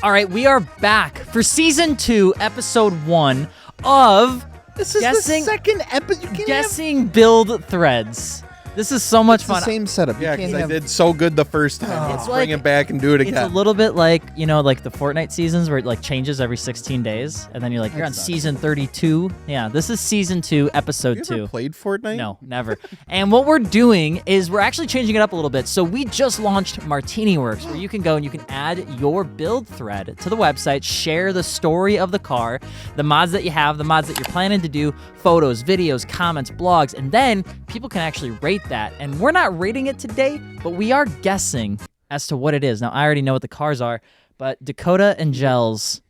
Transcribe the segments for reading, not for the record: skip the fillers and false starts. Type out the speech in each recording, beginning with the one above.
All right, we are back for season 2, episode 1 of This is the second episode. guessing build threads. This is so much It's fun. the same setup. Yeah, because I did so good the first time. Let's It's bring like- it back and do it It's again. a little bit like, you know, like the Fortnite seasons where it like changes every 16 days, and then you're like, you're on sucks. season 32. Yeah, this is season 2, episode you 2. ever played Fortnite? No, never. And what we're doing is we're actually changing it up a little bit. So we just launched Martini Works, where you can go and you can add your build thread to the website, share the story of the car, the mods that you have, the mods that you're planning to do, photos, videos, comments, blogs, and then people can actually rate that. And we're not rating it today, but we are guessing as to what it is. Now, I already know what the cars are, but Dakota and Gels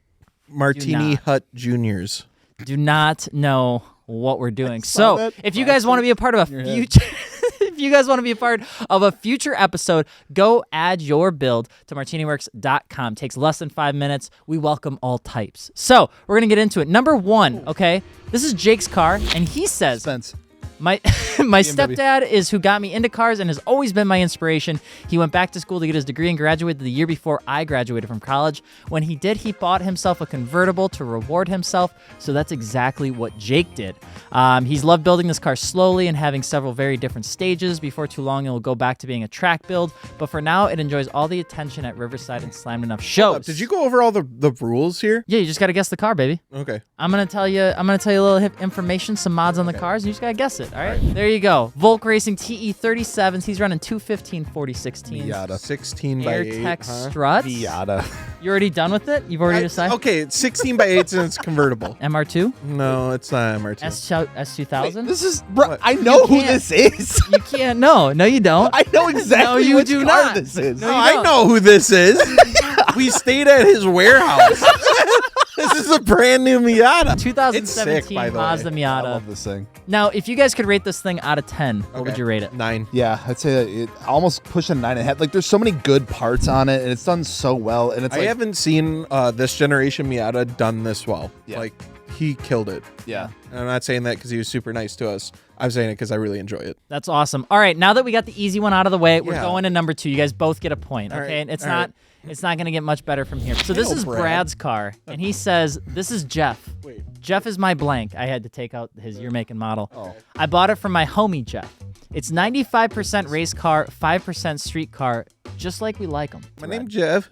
Martini not. Hut Juniors. do not know what we're doing. So, that if you guys want to be a part of a future if you guys want to be a part of a future episode, go add your build to martiniworks.com. Takes less than 5 minutes. We welcome all types. So, we're going to get into it. Number 1, okay? This is Jake's car, and he says, Spence. my stepdad is who got me into cars and has always been my inspiration. He went back to school to get his degree and graduated the year before I graduated from college. When he did, he bought himself a convertible to reward himself. So that's exactly what Jake did. He's loved building this car slowly and having several very different stages. Before too long, it will go back to being a track build. But for now, it enjoys all the attention at Riverside and slammed enough shows. Did you go over all the rules here? Yeah, you just got to guess the car, baby. Okay. I'm gonna tell you a little information, some mods on the cars, and you just gotta guess it. All right, there you go. Volk Racing TE37s. He's running 215 4016s. Miata. 16 by 8. AirTech huh? struts. Miata. You already done with it? You've already decided. Okay, it's 16 by 8 and it's convertible. MR2, No, it's not MRT. S2000. This is, bro. I know who can't. this is. You can't. No, you don't. I know exactly No, you which do car not. this is. No, Oh, you I don't. know who this is. We stayed at his warehouse. This is a brand new Miata. It's 2017 sick, by the Mazda way. I Miata. love this thing. Now, if you guys could rate this thing out of 10, what would Okay. you rate it? 9. Yeah, I'd say that it almost pushed a 9.5. Like, there's so many good parts on it, and it's done so well. And it's I like, haven't seen this generation Miata done this well. Yeah. Like, he killed it. yeah. And I'm not saying that because he was super nice to us. I'm saying it because I really enjoy it. That's awesome. All right, now that we got the easy one out of the way, we're Yeah. going to number 2. You guys both get a point, okay? right, And it's all not right. it's not going to get much better from here. So this Hail, is Brad. Brad's car, and he says, "This is Jeff. Wait. Jeff is my blank. I had to take out his year, make, and model. Oh. I bought it from my homie Jeff. It's 95% race car, 5% street car, just like we like them. My name's Jeff.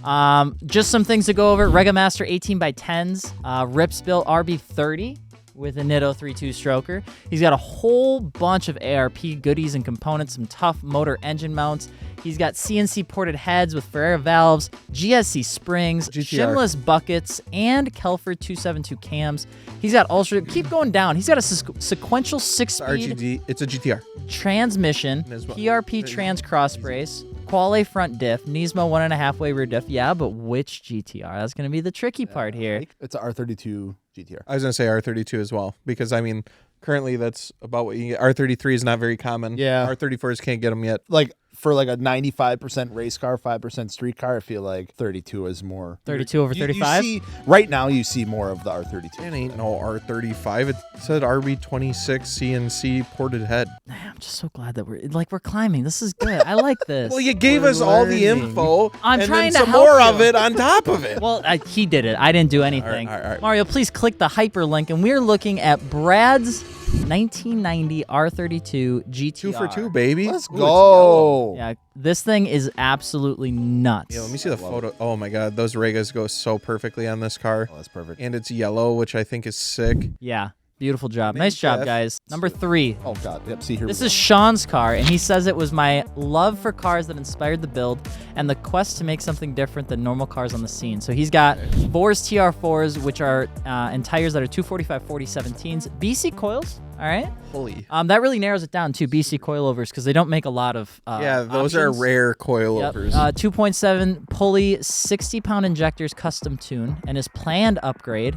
Just some things to go over. Regamaster 18 by 10s, Rips built RB30 with a Nitto 3.2 stroker. He's got a whole bunch of ARP goodies and components, some tough motor engine mounts. He's got CNC ported heads with Ferrara valves, GSC springs, GTR. shimless buckets, and Kelford 272 cams. He's got ultra. Keep going down. He's got a sequential 6-speed RGD. It's a GTR. transmission, As well. PRP trans cross brace, Quale front diff, Nismo 1.5-way rear diff. Yeah, but which GTR? That's going to be the tricky part here. It's an R32 GTR. I was going to say R32 as well because, I mean, currently that's about what you get. R33 is not very common. Yeah. R34s can't get them yet. Like, for like a 95% race car, 5% street car, I feel like 32 is more. 32 over You 35? see, right now, you see more of the R32. It ain't no R35. It said RB26 CNC ported head. I'm just so glad that we're climbing. This is good. I like this. Well, you gave We're us all the learning. info. I'm and trying then to some help more you. of it on top of it. Well, he did it. I didn't do anything. all right. Mario, please click the hyperlink, and we're looking at Brad's 1990 R32 GTR. 2 for 2, baby. Let's Ooh, it's go. Yeah, this thing is absolutely nuts. Yeah, let me see the photo. Oh my god, those Regas go so perfectly on this car. Oh, that's perfect. And it's yellow, which I think is sick. Yeah, beautiful job. Thanks, Nice job, Jeff. guys. Number 3. Oh, God. Yep, see, here This we is Sean's car, and he says it was my love for cars that inspired the build and the quest to make something different than normal cars on the scene. So he's got Vors TR4s, which are and tires that are 245 4017s, BC coils. All right. Holy. That really narrows it down to BC coilovers because they don't make a lot of Yeah, those are options. rare Yep. coilovers. 2.7 pulley, 60-pound injectors custom tune, and his planned upgrade,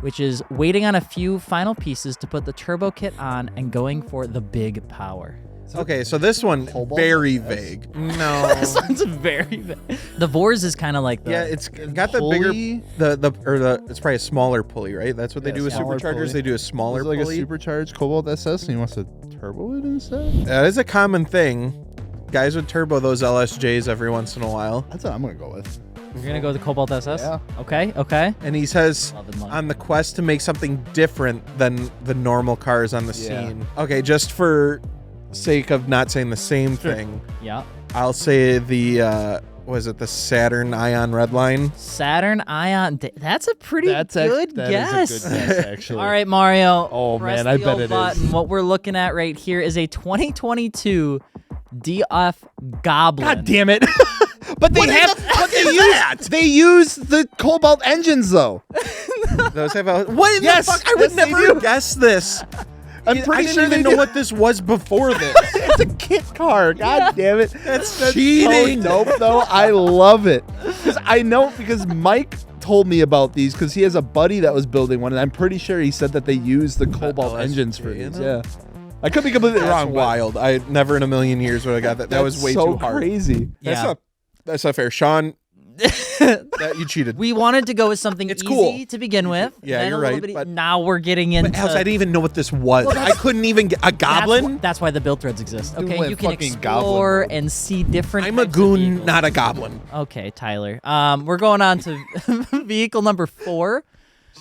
which is waiting on a few final pieces to put the turbo kit on and going for the big power. Okay, so this one Cobalt? very vague. No. This one's very big. The Vors is kind of like the Yeah, it's got the Pulley? bigger it's probably a smaller pulley, right? That's what they Yeah, do with smaller superchargers. pulley. They do a smaller Is it like pulley. a supercharged Cobalt SS and he wants to turbo it instead? That is a common thing. Guys would turbo those LSJs every once in a while. That's what I'm going to go with. We're going to go with the Cobalt SS? Yeah. Okay. And he says, Love and love. on the quest to make something different than the normal cars on the scene. Okay, just for sake of not saying the same thing, Yeah. I'll say the, was it the Saturn Ion Redline? Saturn Ion. That's a pretty good guess. Is a good guess, actually. All right, Mario. Oh, press man, I the bet old it button. is. What we're looking at right here is a 2022 DF Goblin. God damn it. But they use the Cobalt engines, though. Those have what in Yes, the fuck? I would yes, they never do. guess this. I'm I pretty didn't sure even they know do. what this was before this. It's a kit car. God damn it. That's cheating. So dope, though. I love it. I know because Mike told me about these because he has a buddy that was building one, and I'm pretty sure he said that they use the Cobalt LSP, engines for you these. know? Yeah. I could be completely That's wrong. but wild. I never in a million years would have got that. That was that's way so too hard. crazy. Yeah. That's not fair. Sean, that you cheated. We wanted to go with something It's easy cool. to begin with. Yeah, then you're a little right, bit- but- now we're getting into. But else, I didn't even know what this was. I couldn't even get a goblin. That's why the build threads exist. Doing Okay, like you can fucking explore goblin. and see different. I'm a types of goon, vehicles. not a goblin. Okay, Tyler. We're going on to vehicle number 4.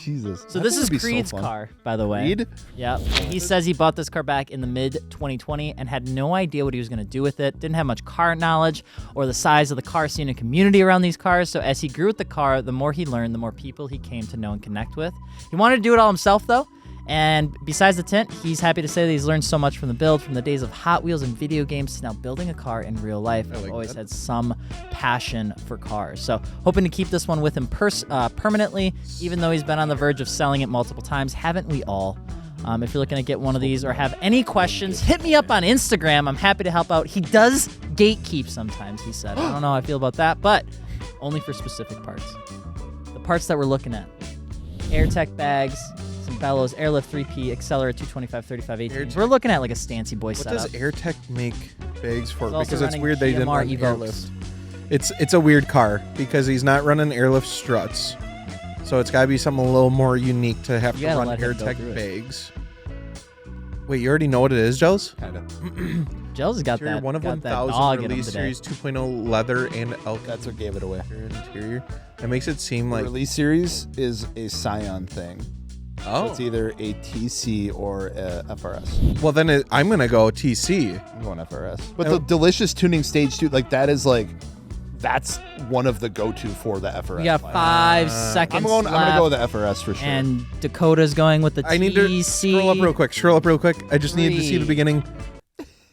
Jesus. So That's this gonna is be so Creed's fun. car, by the way. Creed? Yep. He says he bought this car back in the mid-2020 and had no idea what he was going to do with it. Didn't have much car knowledge or the size of the car scene and community around these cars. So as he grew with the car, the more he learned, the more people he came to know and connect with. He wanted to do it all himself, though. And besides the tint, he's happy to say that he's learned so much from the build, from the days of Hot Wheels and video games to now building a car in real life. I've always had some passion for cars. So hoping to keep this one with him permanently, even though he's been on the verge of selling it multiple times. Haven't we all? If you're looking to get one of these or have any questions, hit me up on Instagram. I'm happy to help out. He does gatekeep sometimes, he said. I don't know how I feel about that, but only for specific parts. The parts that we're looking at. AirTech bags, some bellows, airlift 3P, accelerator 225, 35, 18. AirTech. We're looking at like a Stancy Boy What setup. does AirTech make bags for? It's also Because it's running weird they didn't GMR run Evokes. airlift. It's a weird car because he's not running airlift struts. So it's got to be something a little more unique to have You to gotta run let him go AirTech through it. bags. Wait, you already know what it is, Gels? Kind of. Gels has got Interior, that, one of got that 1,000 dog in him release today. series 2.0 leather and elk That's what gave it away. interior. That makes it seem The like release series is a Scion thing. So oh. it's either a TC or a FRS. Well, then I'm gonna go TC. I'm going FRS. But the delicious tuning stage 2, like that is like, that's one of the go-to for the FRS. We got line. 5 seconds I'm gonna left, go with the FRS for sure. and Dakota's going with the I need to TC. scroll up real quick. Scroll up real quick. I just needed to see the 3, beginning.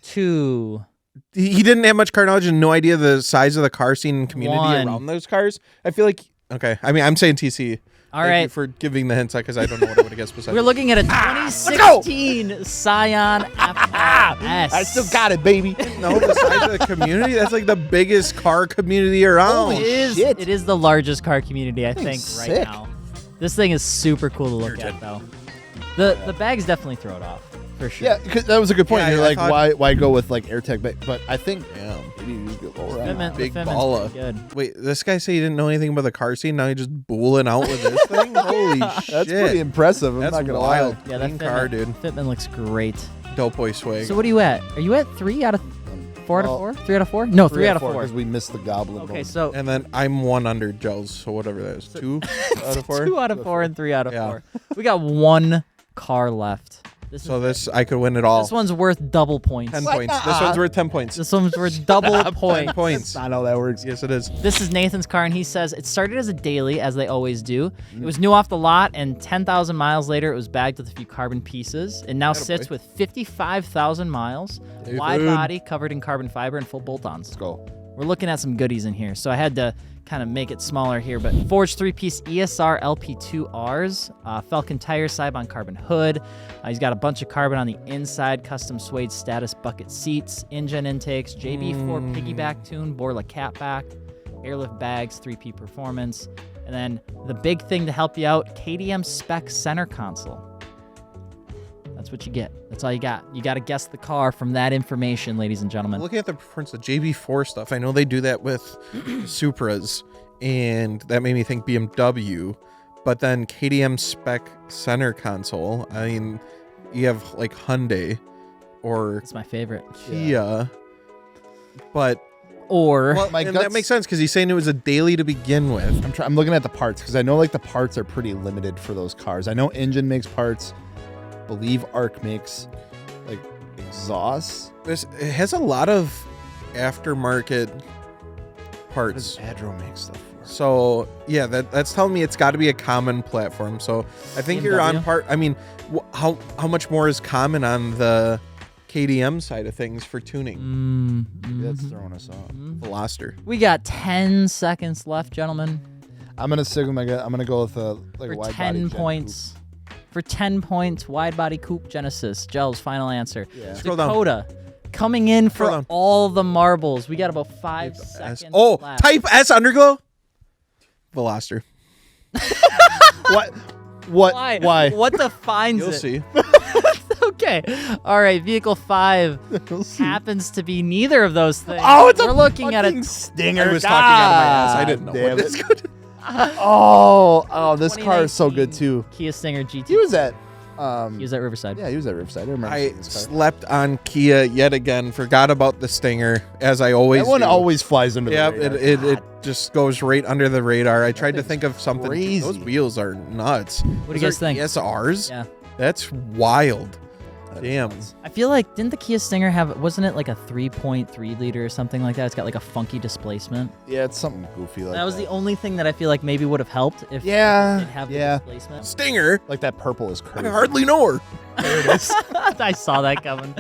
2. He didn't have much car knowledge and no idea the size of the car scene and community 1. around those cars. I feel like okay. I mean, I'm saying TC. All Thank you right. for giving the hints because I don't know what I would have guessed besides. We're looking at a 2016 Scion FRS. I still got it, baby. No, the size of the community. That's like the biggest car community around. It is. shit. It is the largest car community, I think, thing's right sick. now. This thing is super cool to look at, though. The bags definitely throw it off, for sure. Yeah, 'cause that was a good point. Yeah, You're I like, thought- why go with like AirTech? But I think Yeah. maybe you go lower. Fitment, Big the fitment's balla. pretty good. Wait, this guy said he didn't know anything about the car scene. Now he just booling out with this thing. Holy shit! That's pretty impressive. I'm That's not gonna wild. lie. Yeah, that Clean car, fitment, dude. fitment looks great. Dope boy swag. So what are you at? Are you at 3 out of 4 out of Well, 4? 3 out of 4? No, 3 out of 4. because we missed the goblin. Okay, one. so and then I'm 1 under Gels, so whatever that is. 2 out of 4. 2 out of 4 and 3 out of Yeah. 4. We got 1 car left. This So is this I could win it all. this one's worth double points. 10 What? points. This one's worth 10 points. This one's worth double 10 points. points. That's not how that works. Yes, it is. This is Nathan's car, and he says it started as a daily, as they always do. It was new off the lot, and 10,000 miles later, it was bagged with a few carbon pieces. It now sits with 55,000 miles, wide Nathan. body, covered in carbon fiber, and full bolt-ons. Let's go. We're looking at some goodies in here, so I had to kind of make it smaller here, but forged 3-piece ESR LP2Rs, Falcon tire, Cybon carbon hood. He's got a bunch of carbon on the inside, custom suede status bucket seats, engine intakes, JB4 piggyback tune, Borla catback, airlift bags, 3P performance, and then the big thing to help you out, KDM spec center console. That's what you get. That's all you got. You got to guess the car from that information, ladies and gentlemen. Looking at the performance of JB4 stuff, I know they do that with Supras, and that made me think BMW. But then KDM spec center console, I mean, you have like Hyundai or It's my favorite. Kia, but or Well, My and guts- that makes sense because he's saying it was a daily to begin with. I'm looking at the parts because I know like the parts are pretty limited for those cars. I know Engine makes parts. Believe Arc makes like exhausts. It has a lot of aftermarket What does parts. Adro make stuff for? So yeah, that's telling me it's got to be a common platform. So I think you're on BMW? part. I mean, how much more is common on the KDM side of things for tuning? That's throwing us off. Veloster. We got 10 seconds left, gentlemen, I'm gonna stick with my gut. I'm gonna go with a for wide 10 body Gen points. For 10 points, wide body coupe Genesis. Gels, final answer. coupe. Yeah. Scroll down. Dakota, coming in for Scroll down. all the marbles. We got about 5 S. seconds Oh, left. Type S Underglow. Veloster. What? What? Why? Why? What defines You'll it? see. Okay. All right. Vehicle 5 We'll see. happens to be neither of those things. Oh, it's We're a looking at fucking it. stinger. I was talking out of my ass. I didn't know damn what it. this could. Oh, this car is so good 2019 too. Kia Stinger GT. He was at He was at Riverside. yeah, he was at Riverside. I remember I seeing this car. slept on Kia yet again. Forgot about the Stinger, as I always That one do. always flies under Yeah, the radar. it just goes right under the radar. I tried to thing's think of something. crazy. Those wheels are nuts. What do you guys think? ESRs? Yeah. That's wild. That is Damn. nuts. I feel like, didn't the Kia Stinger have, wasn't it like a 3.3 liter or something like that? It's got like a funky displacement. Yeah, it's something goofy like That was the only thing that I feel like maybe would have helped if Yeah, it did have the yeah. displacement. Stinger? like that purple is I crazy. hardly know her. I saw that coming.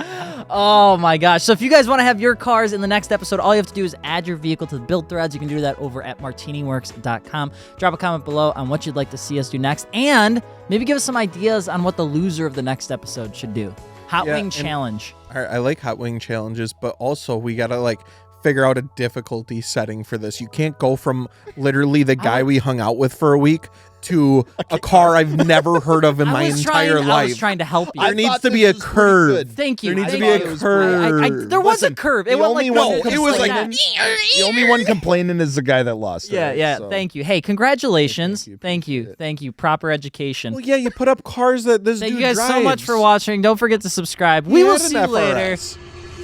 Oh my gosh. So if you guys want to have your cars in the next episode, all you have to do is add your vehicle to the build threads. You can do that over at martiniworks.com. Drop a comment below on what you'd like to see us do next, and maybe give us some ideas on what the loser of the next episode should do. Hot Yeah, Wing and- Challenge. I like hot wing challenges, but also we gotta like figure out a difficulty setting for this. You can't go from literally the guy we hung out with for a week to a car I've never heard of in my entire I was life. trying to help you. There I needs thought to be this a was pretty curve. good. Thank you. There needs to Thank be a you. curve. There was Listen, a curve. the It went only like one no, that it was like like that. The only one complaining is the guy that lost. Yeah, right? yeah. So- Thank you. Hey, congratulations. Thank you, Thank you. appreciate it. Thank you. Proper education. Well, yeah, you put up cars that this Thank dude you guys so much drives. for watching. Don't forget to subscribe. We He will had see an you later. FRS.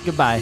Goodbye.